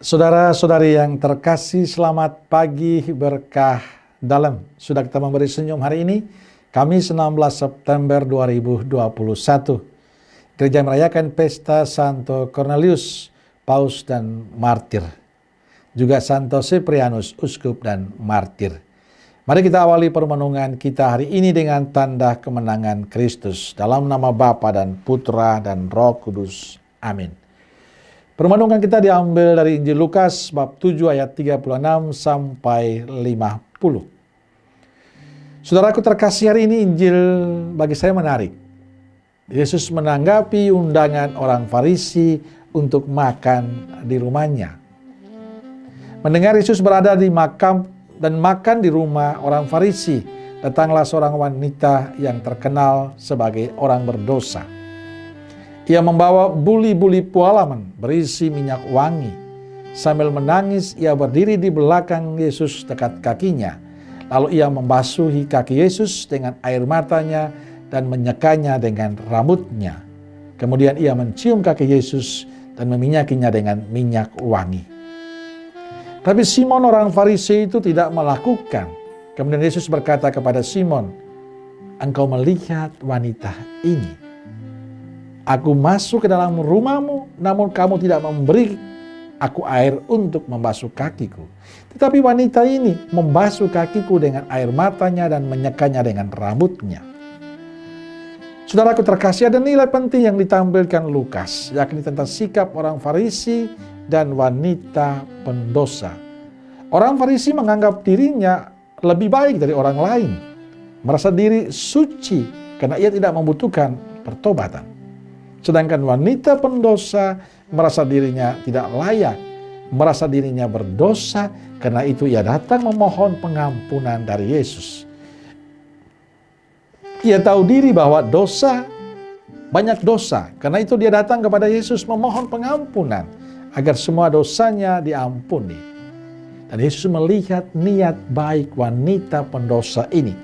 Saudara-saudari yang terkasih, selamat pagi berkah dalam. Sudah kita memberi senyum hari ini, Kamis 16 September 2021. Gereja merayakan pesta Santo Cornelius, Paus dan Martir. Juga Santo Ciprianus, Uskup dan Martir. Mari kita awali permenungan kita hari ini dengan tanda kemenangan Kristus. Dalam nama Bapa dan Putra dan Roh Kudus. Amin. Permenungan kita diambil dari Injil Lukas bab 7 ayat 36 sampai 50. Saudaraku terkasih, hari ini Injil bagi saya menarik. Yesus menanggapi undangan orang Farisi untuk makan di rumahnya. Mendengar Yesus berada di makam dan makan di rumah orang Farisi, datanglah seorang wanita yang terkenal sebagai orang berdosa. Ia membawa buli-buli pualaman berisi minyak wangi. Sambil menangis, ia berdiri di belakang Yesus dekat kakinya. Lalu ia membasuhi kaki Yesus dengan air matanya dan menyekanya dengan rambutnya. Kemudian ia mencium kaki Yesus dan meminyakinya dengan minyak wangi. Tapi Simon orang Farisi itu tidak melakukan. Kemudian Yesus berkata kepada Simon, "Engkau melihat wanita ini? Aku masuk ke dalam rumahmu, namun kamu tidak memberi aku air untuk membasuh kakiku. Tetapi wanita ini membasuh kakiku dengan air matanya dan menyekanya dengan rambutnya." Saudaraku terkasih, ada nilai penting yang ditampilkan Lukas, yakni tentang sikap orang Farisi dan wanita pendosa. Orang Farisi menganggap dirinya lebih baik dari orang lain, merasa diri suci karena ia tidak membutuhkan pertobatan. Sedangkan wanita pendosa merasa dirinya tidak layak, merasa dirinya berdosa, karena itu ia datang memohon pengampunan dari Yesus. Ia tahu diri bahwa banyak dosa, karena itu dia datang kepada Yesus memohon pengampunan agar semua dosanya diampuni. Dan Yesus melihat niat baik wanita pendosa ini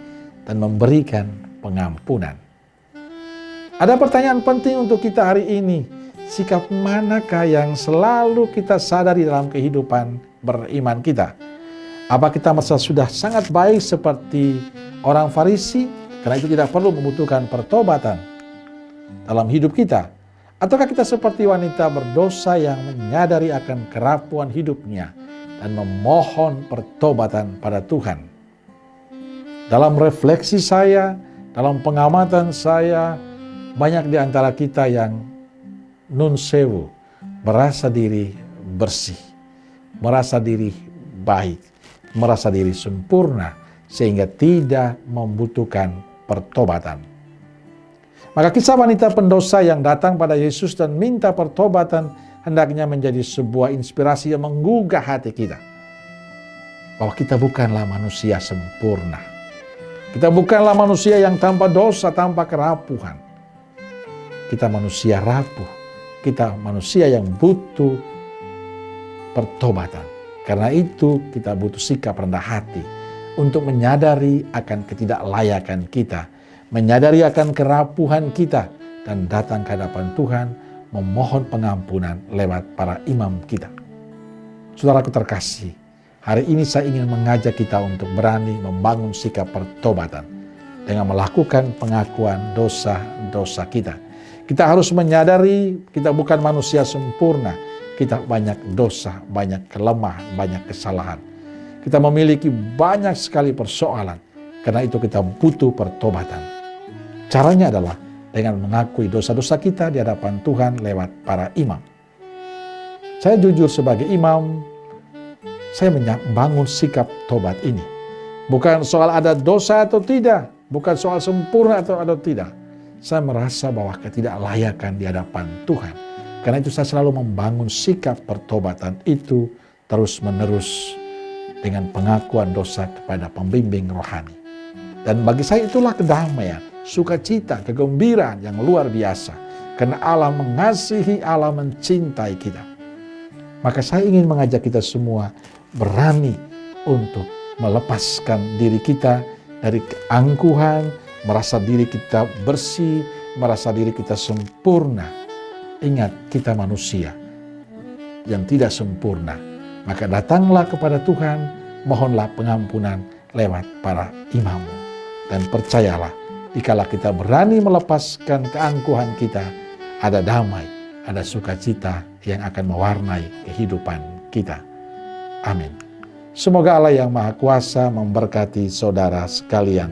dan memberikan pengampunan. Ada pertanyaan penting untuk kita hari ini. Sikap manakah yang selalu kita sadari dalam kehidupan beriman kita? Apa kita merasa sudah sangat baik seperti orang Farisi, karena itu tidak perlu membutuhkan pertobatan dalam hidup kita? Ataukah kita seperti wanita berdosa yang menyadari akan kerapuan hidupnya dan memohon pertobatan pada Tuhan? Dalam refleksi saya, dalam pengamatan saya, banyak di antara kita yang nun sewu, merasa diri bersih, merasa diri baik, merasa diri sempurna, sehingga tidak membutuhkan pertobatan. Maka kisah wanita pendosa yang datang pada Yesus dan minta pertobatan hendaknya menjadi sebuah inspirasi yang menggugah hati kita. Bahwa kita bukanlah manusia sempurna. Kita bukanlah manusia yang tanpa dosa, tanpa kerapuhan. Kita manusia rapuh, kita manusia yang butuh pertobatan. Karena itu kita butuh sikap rendah hati untuk menyadari akan ketidaklayakan kita, menyadari akan kerapuhan kita, dan datang ke hadapan Tuhan memohon pengampunan lewat para imam kita. Saudaraku terkasih, hari ini saya ingin mengajak kita untuk berani membangun sikap pertobatan dengan melakukan pengakuan dosa-dosa kita. Kita harus menyadari kita bukan manusia sempurna. Kita banyak dosa, banyak kelemahan, banyak kesalahan. Kita memiliki banyak sekali persoalan. Karena itu kita butuh pertobatan. Caranya adalah dengan mengakui dosa-dosa kita di hadapan Tuhan lewat para imam. Saya jujur sebagai imam, saya membangun sikap tobat ini. Bukan soal ada dosa atau tidak. Bukan soal sempurna atau tidak. Saya merasa bahwa ketidaklayakan di hadapan Tuhan. Karena itu saya selalu membangun sikap pertobatan itu terus-menerus dengan pengakuan dosa kepada pembimbing rohani. Dan bagi saya itulah kedamaian, sukacita, kegembiraan yang luar biasa. Karena Allah mengasihi, Allah mencintai kita. Maka saya ingin mengajak kita semua berani untuk melepaskan diri kita dari keangkuhan, merasa diri kita bersih, merasa diri kita sempurna. Ingat, kita manusia yang tidak sempurna. maka datanglah kepada Tuhan, mohonlah pengampunan lewat para imammu. Dan percayalah, dikala kita berani melepaskan keangkuhan kita, ada damai, ada sukacita yang akan mewarnai kehidupan kita. Amin. Semoga Allah yang Maha Kuasa memberkati saudara sekalian,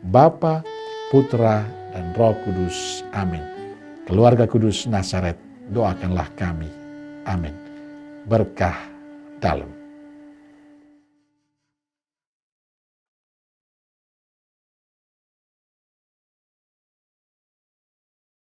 Bapa, Putra, dan Roh Kudus. Amin. Keluarga Kudus Nazaret, doakanlah kami. Amin. Berkah dalam.